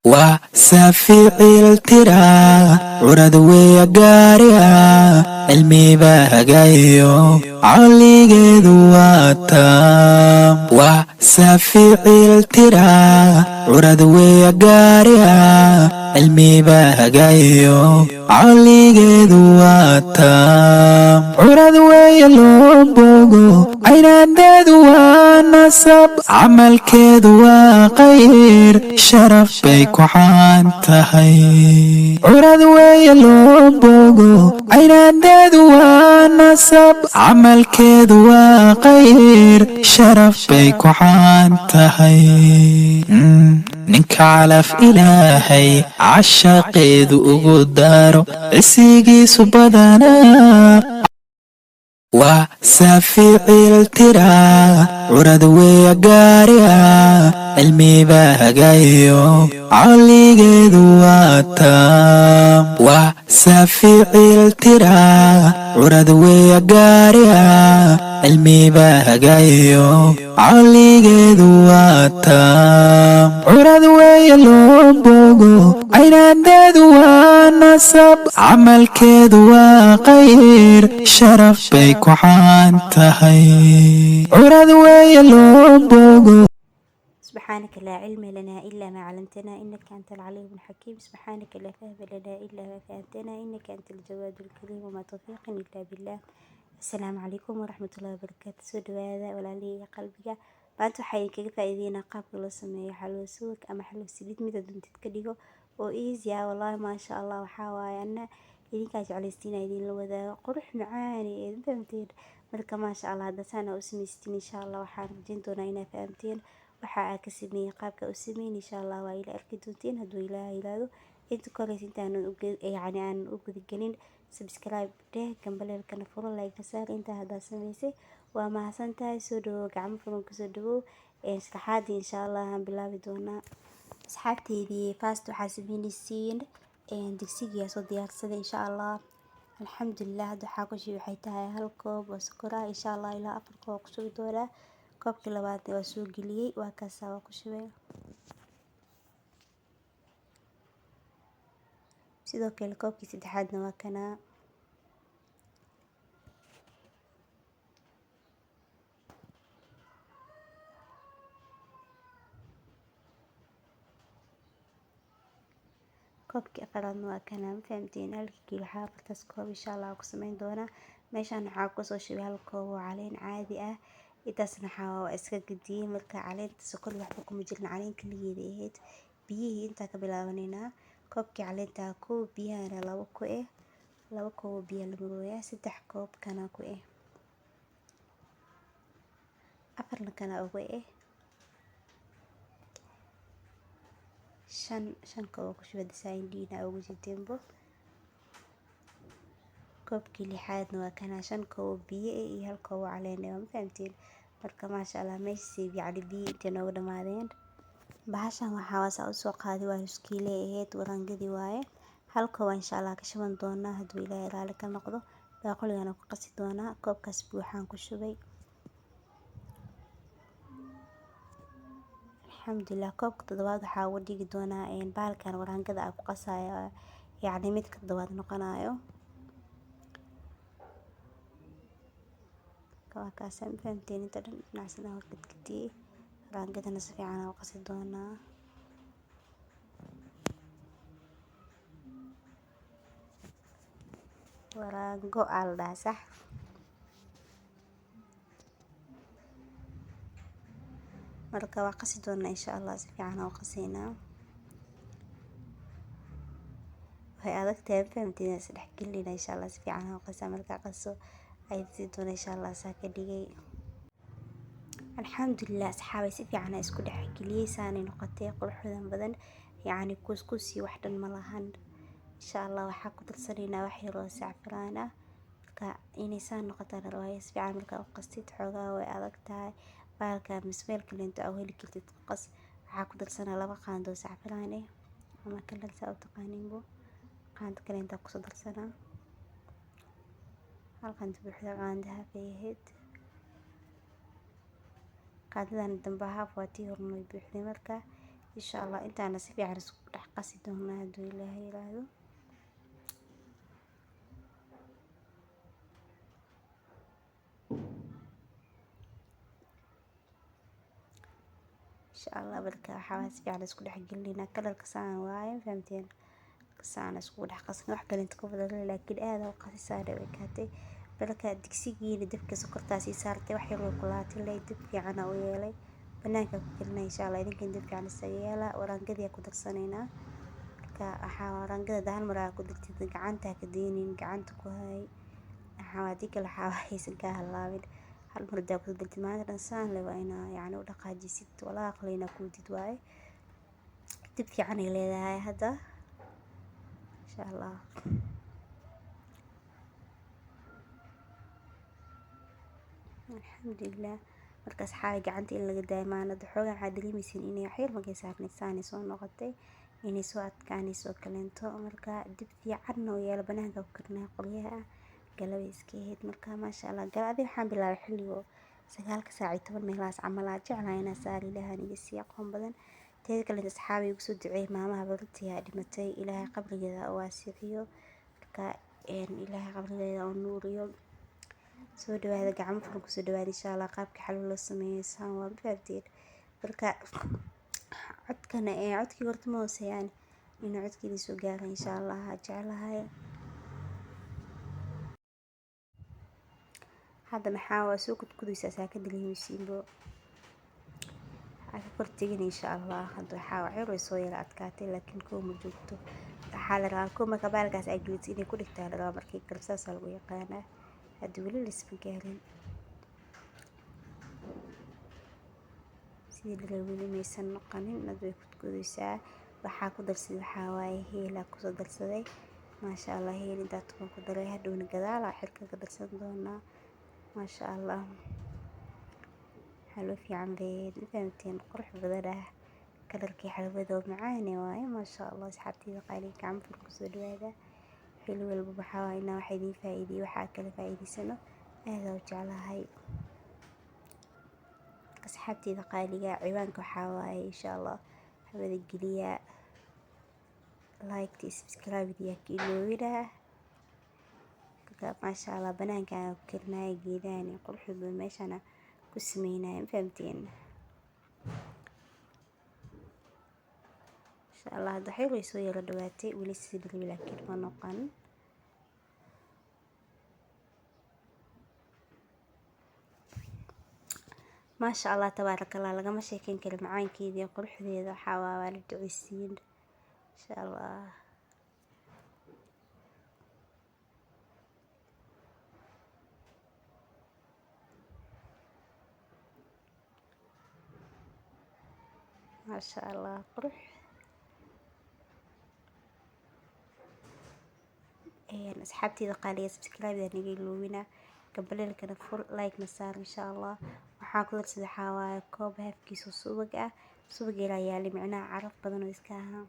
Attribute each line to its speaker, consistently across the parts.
Speaker 1: وسافي الترا عرض ويقاريا علمي بهجايو علي قدواتا وسافي الترا عرض ويقاريا علمي بهجايو علي قدواتا عرض ويلوبوغو عين دادوا نصب عمل كدوا غير شرف بيك وحانتهي عرض ويلوبوغو عين دادوا نصب عمل كدوا غير شرف بيك وحانتهي نك علف إلهي عشاقيد وقدارو عسيقي سبدانا وسافي الترا عرض ويقاريا علمي بهجايو علي قدواتا وسافي الترا عرض ويقاريا علمي بهجايو علي قدواتا عرض ويلوبوغو عين دادوا نصب عمل كدوا غير شرف بيك وحانتهي عرض ويلوبوغو.
Speaker 2: سبحانك لا علم لنا إلا ما علمتنا إنك أنت العليم الحكيم. سبحانك لا فهم لنا إلا ما فهمتنا إنك أنت الجواد الكريم وما توفيق إلا بالله. السلام عليكم ورحمة الله وبركاته. سو دواada walaalihii qalbiga maanta waxay kaga faa'iideynaa qaabka loo sameeyo xalwo suug ama xalwo saliid mid aduuntid ka dhigo oo easy ah. wallahi maasha Allah waxaa waaye ana idinkaa jeclaysiina idin la wadaago qurux macaan ee fahamteen. marka maasha Allah hadda sana u samaystiin insha Allah waxaan rajin doonaa inaad fahamteen waxa aan ka sameeyay qaabka u sameeyay insha Allah waa ila arki doonteen hadduu Ilaahay ilaado inta kale intaan aan u gudgelin subscribe deh gambaleelkana furo like saar inta hadda sameysay waa mahadsantahay. soo dhawo gacmo furan ku soo dhawo sharaxaadii insha Allah aan bilaabi doonaa. asxaabteydii fast waxaa sameynaysiin digsiga soo diyaarsaday insha Allah. alxamdulillah hadda waxaa ku shii waxay tahay hal koob oo sokor ah insha Allah ilaa 4 koob ku shubi doonaa. koobkii labaad waa soo geliyay waa kaas waa ku shubay. sidoo kale koobkii saddexaadna waa kana. koobkii afaraadna waa kana. ma fahamteen halkii waxaa afartaas koob insha Allah ku sameyn doonaa. meeshaan waxaa ku soo shubay hal koob oo caleen caadi ah. intaasna waxaa iska gadiyay marka caleenta sokor waxba kuma jirin caleen kaligeeda ahayd. biyihii inta ka bilaabanayna koobkii caleenta ku biyahana 2 ku ah 2 koob biyo la marooya 3 koob kana ku ah 4 kana ugu ah 5 koob ku shubay design diina ugu jitembo. koobkii lixaadna waa kana 5 koob biyo iyo hal koob caleen ah. ma fahamteen marka maasha Allah meeshii biyo inta nooga dhamaadeen. bahashan waxaa u soo qaaday waa iskiile ahayd warangadii waaye. hal koob insha Allah ka shuban doonaa hadduu Ilaahay raali ka noqdo. baaquligana ku qasi doonaa. koobkaas buuxaan ku shubay. alxamdulillah koobka toddobaad waxaa ugu dhigi doonaa baalkan warangada aan ku qasayo yacni midka toddobaad noqonayo. kaas ma fahamteen inta dhan dhinacsan oo gadgadiyay warangadana si fiican u qasi doonaa. warango alda sax marka waa qasi doonaa insha Allah si fiican u qaseynaa. waxay adag tahay fahamteen saddex gelina insha Allah si fiican u qasaa marka qaso ay si doonaa insha Allah saa ka dhigay. alxamdulillah asxaabay si fiican isku dhex geliyay saanay noqotay quruxdan badan yacni kuskusi wax dhan ma lahan. insha Allah waxaa ku darsaneynaa wax yar oo sacfaraan ah marka inay saan noqotaan rabaa si fiican marka u qastid xoogaa way adag tahay. baalkan mismeelka inta aad heli kartid qas waxaa ku darsanaa 2 qaando sacfaraan ah ama kala saa u taqaaniinbo. qaando kale inta ku soo darsanaa halkan buuxda qaandaha fayahed. qaadadan dambe haaf waa tii hormay buuxday marka insha allah intaana si fiican isku dhex qasi doonaa hadduu ilaahay yiraahdo. insha allah marka waxaa si fiican isku dhex gelinayna kalarka saan waaye fahamteen, saan isku dhex qasna wax kale inta ka badan laakiin aad u qasisaa way kaatay. marka digsigiina dabka sokortaasi saartay wax yar oo kulaatay lay dib fiican u yeelay banaanka ku gelinay insha allah idinka dib fiican isaga yeela waraangadii ku darsanaynaa. marka waxaa waraangada hal mar ku dirtid gacanta ka deenin gacanta ku hay waxaa kala haysan ka halaabin hal mar daa ku dirtid maanta saan leh inaa yani u dhaqaajisid wala aqleena ku did waaye dib fiican ay leedahay hadda insha allah. alxamdulilah markaas xaay gacanta in laga daayimaanada xoogaa waxaa dareemaysin inay waxyar markay saarnaysaanay soo noqotay inay soo adkaanayso kaleento. marka dib fiican oo yeelo banaanka ku karnaa qolyaha galaba iska ahayd. marka maasha allah galadi waxaan bilaabay xilligo 9:10 meelahaas camal aan jeclahay inaan saari lahaa iga sii aqoon badan. teeda kale asxaabay ugu soo duceeyay maamaha bartiya dhimatay ilaahay qabrigeeda oo waasixiyo. marka ilaahay qabrigeeda oo nuuriyo soo dhawaada gacmo furan ku soo dhawaada insha allah qaabka xal loo sameeyo saan waa faaftiin. marka codkana codkii horta ma hoosayaan in codkii soo gaaro insha allah jeclahay. hadda maxaa waa soo kudkudaysa saaka dareemaysiinbo aka kortigin insha allah. hadda waxaa waxyar way soo yara adkaatay laakiin koo ma joogto waxaa la rabaa koo marka baalkaas ay gelid inay ku dhigtaa la rabaa markii kalsaas lagu yaqaanaa haddii weli lisma gaarin sidii la weli maysan noqonin nad way kudkudaysaa. waxaa ku darsaday waxaa waaye heela ku soo darsaday maasha allah heel intaa tuban ku daray hadhowna gadaal xirka ka darsan doonaa maasha allah. حلو في عمري فهمتين قرح بدره كلركي حلوة معاني واي ما شاء الله سحبتي ذقاليك عم في الكسود هذا حلو البحاوي إنه وحيدي فايدي وحاكل فايدي سنة هذا وجعلها هاي سحبتي ذقاليك عيوانك وحاواي إن شاء الله حبذا القليا لايك تي سبسكرايب ديك إلوينه ما شاء الله بنان كانوا كرناي جيداني قرح بمشنا كسمينا فهمتين إن شاء الله هذا حلو يسوي ردواتي ولسه بدري لكن ما نقن ما شاء الله تبارك الله لقى مشي كان كلمة عين كذي يقول حذي ذا حوا والد عيسين إن شاء الله. ما شاء الله قرح أصحابتي ذقالية سبسكرايب ذا نجي لوينا قبل لك أنا فول لايك مسار إن شاء الله وحاكل سيد حوا كوب هاف كيسو سوبق إلى يالي معنا عرف بدن ويسكاها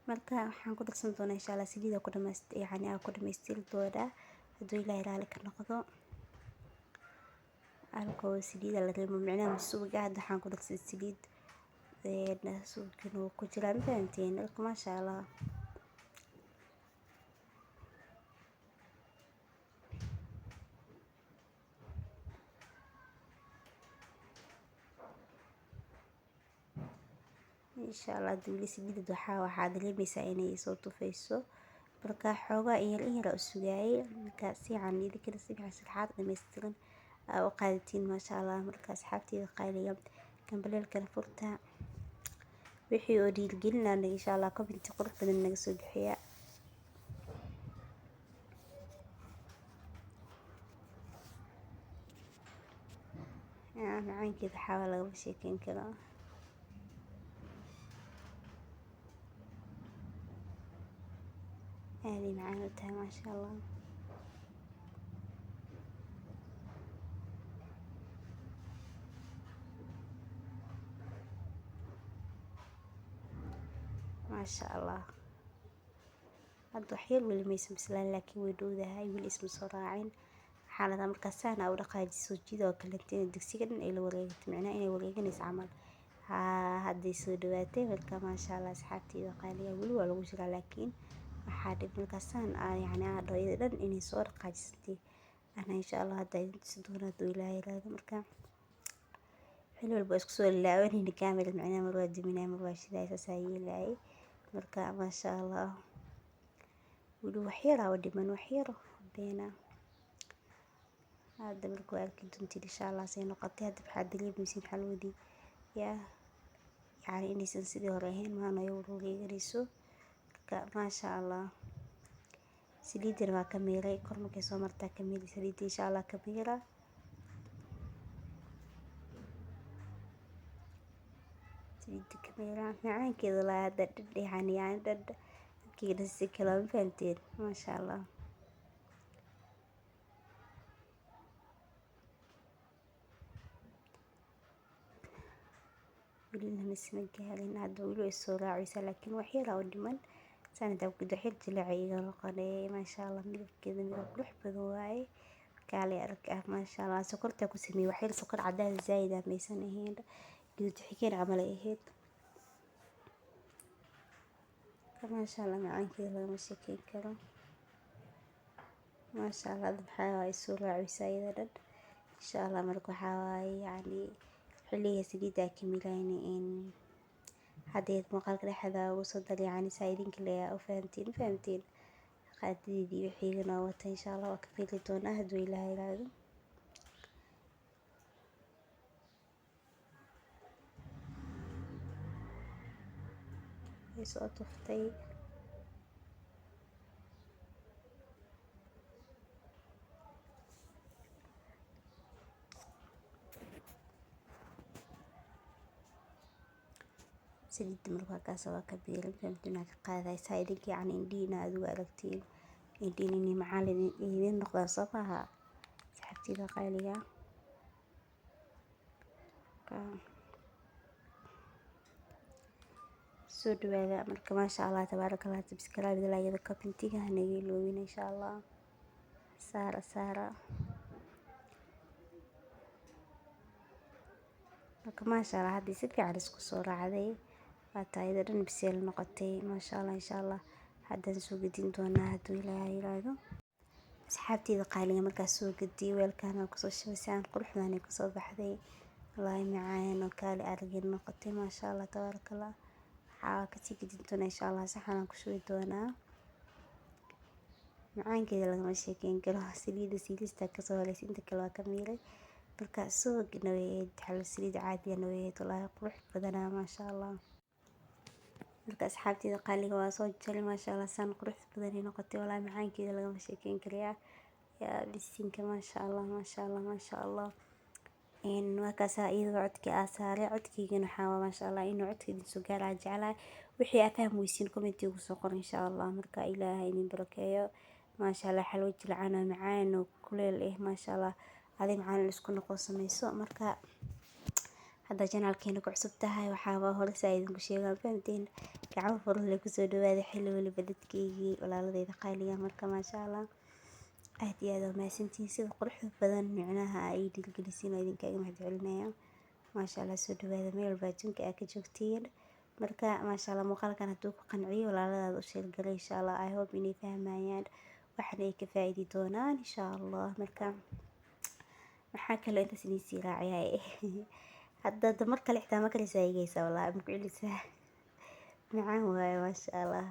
Speaker 2: مركا حنقول لك سنتونا إن شاء الله سيدي كنا يعني أكون مستيل دودا هدوي لا يرالك النقطة ألقوا سيدي اللي معنا من السوق هذا حنقول لك سيدي سوق كانوا كجران فهمتين لك ما شاء الله. إن شاء الله دولي سيدي دوحة وحاد لي بيسايني صوتو فيسو بركا حوغا إير السجاي كاسي عني ذي كده سبع سلحات دمسترن أو قادتين ما شاء الله مركا سحابتي قايلة كان بليل كان فرتا وحي أودي الجنة إن شاء الله كم انت قرب من النجس حياء يعني عين كده حاول أغلب شيء كده هذه معانا ما شاء الله. ما شاء الله هذا حيل واللي ما يسمى سلال لكن ودوده هاي والاسم صراعين حالة مركزان أو رقاج سوجي ذا كلمتين الدكسيجن إلى ورقة معنا إلى ورقة ناس عمل hadday soo dhawaatay welka maasha Allah asxaabteyda qaaliga weli waa lagu jiraa laakiin waxaa dhib markaasaan yacni dhooyada dhan inay soo dhaqaajisatay ana insha Allah hadda idin tusi doona hadduu ilaahay yiraahdo marka xilli walba isku soo laabanayna kaamil macnaa mar waa diminaa mar waa shidaa saas ayay yeelay marka maasha Allah weli wax yar oo dhiman wax yar beena هذا مركو أكيد أنتي إن شاء الله سينقطع هذا بحد اللي بمسين حلودي يا يعني إني سنسيدي وراهين ما أنا يورو لي ريسو ما شاء الله سليدي ما كميرة كرمو كيسو مرتا كميرة سليدي إن شاء الله كميرة سليدي كميرة معان كذا لا دد يعني دد كذا السكلام فهمتين ما شاء الله ولينا مسنا قالين هذا ولو الصورة عيسى لكن وحيرة ودمن سنة وكده حيل جلعي قناة ما شاء الله ملك كذا ملك روح بذواي كالي أركع ما شاء الله سكرت كسمي وحيل سكر عدد زايدة ميسنة هين قد تحكين عملي هيد ما شاء الله معاك كذا مشاكين كلام ما شاء الله ذبحها الصورة عيسى إذا إن شاء الله مركو حواي يعني حلية سديدة كميلاني إن حديث مقال كده حدا وصدر يعني سايدين كلها أو فهمتين قادي دي وحيقنا وتا إن شاء الله وكفيل دون أهدو إلهي العظيم يسوى تفتي سليد مركا كاسوا كبير فهمتنا كقاذا سايدك يعني إندينا أدو ألكتين إندينا إني معالي إذن نقضى صفها سحبتي دقالية سود هذا مركا ما شاء الله تبارك الله تبسكرا بدلا يذكا بنتيها هنجي لوين إن شاء الله سارة marka maasha Allah hadii si fiican isku soo raacday waa taayada dhan biseel noqotay maasha Allah insha Allah haddaan soo gadin doonaa hadduu ilaahay yiraahdo asxaabteyda qaaliga markaa soo gadiy weelkaan ku soo shubisaan quruxdan ay ku soo baxday wallahi macaan oo kale aragin noqotay maasha Allah tabarakallah waxaa ka sii gadin doonaa insha Allah saxan ku shubi doonaa macaankeeda lagama sheekeyn karo saliidista ka soo haleys inta kale waa ka miiray marka soo gnaweed xal saliid caadi naweed wallahi qurux badan ma sha Allah marka asxaabteyda qaaliga waa soo jilay ma sha Allah san qurux badan noqotay wallahi macaankeeda lagama sheekeyn kariya ya bisinka ma sha Allah in wakaasa iyadoo codki asaare codkiigana waxaa ma sha Allah inuu codkiisa soo gaara jeclaa wixii aad fahmaysiin comment ugu soo qor insha Allah marka ilaahay idin barakeeyo ma sha Allah xalwo jilcaan macaan oo kuleel ma sha Allah هذه معانا نسكن قوسميسو مركا هذا جنالكينا كعصب تاعي وحاوا هو سايد كشيغا فهمتين كعو فرو لي كسو دواده حلو اللي بددكيغي ولا لديدا قايليا مركا ما شاء الله اهدي هذا ما سنتين سيد قرح بدن معناها ايدي الجلسين ايدين كاغا مهد علنايا ما شاء الله سو دواده ميل باجنك اكا جوجتين مركا ما شاء الله مقالكان هدو قنعي ولا لداد وشيل قلي ان شاء الله اي هوب اني فهمايان وحنا كفايدي دونان ان شاء الله مركا maxaa kale inta sinisi raacay hadda marka lixda ma kale saayaysa wallahi ma ku celisaa macaan waayo ma sha Allah